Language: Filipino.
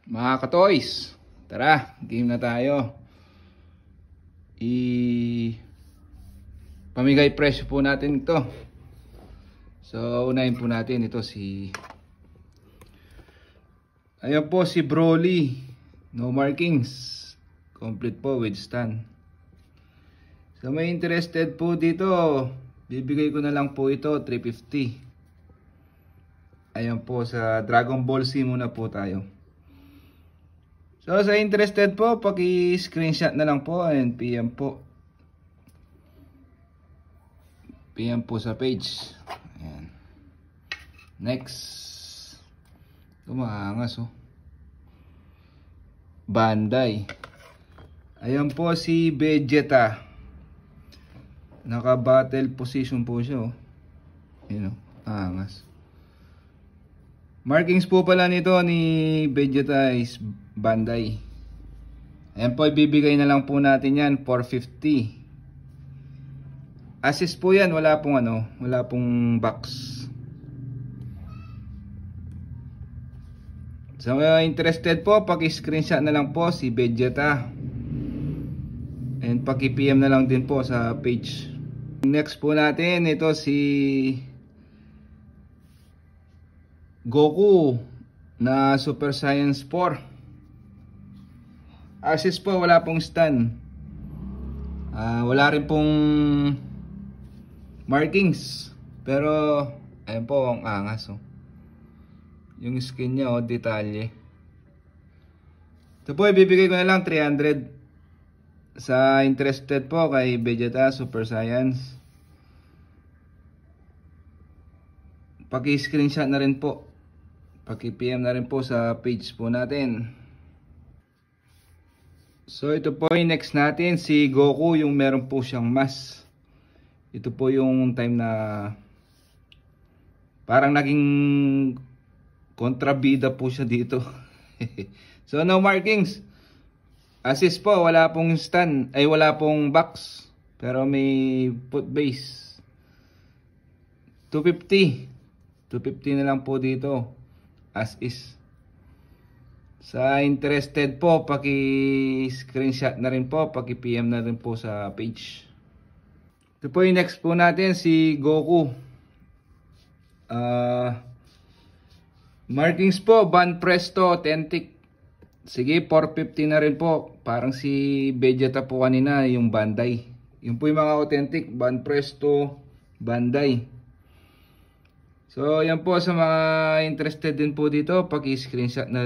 Mga katoys, tara, game na tayo. Pamigay presyo po natin ito. So, unahin po natin ito ayan po si Broly. No markings. Complete po with stand. So, may interested po dito, bibigay ko na lang po ito, 350. Ayan po, sa Dragon Ball Z muna po tayo. So sa interested po, paki-screenshot na lang po and PM po. PM po sa page. Ayan. Next. Tumaangas oh. Bandai. Ayan po si Vegeta. Naka-battle position po siya oh. Ayan oh, angas. Markings po pala nito ni Vegeta is Bandai. Ayan po, ibibigay na lang po natin yan, 450. Assist po yan, wala pong box. So interested po, paki-screenshot na lang po si Vegeta. And paki-PM na lang din po sa page. Next po natin, ito si Goku na Super Saiyan 4. Assist po, wala pong stun. Wala rin pong markings. Pero ayan po ang angas oh. Yung skin niya oh, detalye. Ito po, ibibigay ko na lang 300 sa interested po kay Vegeta Super Science. Paki-screenshot na rin po. Paki-PM na rin po sa page po natin. So ito po yung next natin, si Goku, yung meron po siyang mask. Ito po yung time na parang naging kontrabida po siya dito. So no markings. Assist po, wala pong stun, ay wala pong box. Pero may put base. 250. 250 na lang po dito. As is. Sa interested po, paki-screenshot na rin po, paki-PM na rin po sa page. Ito po yung next po natin, si Goku. Markings po, Ban Presto, Authentic. Sige, 450 na rin po. Parang si Vegeta po kanina, yung Bandai. Yung po yung mga Authentic, Ban Presto, Bandai. So, yan po sa mga interested din po dito, paki-screenshot na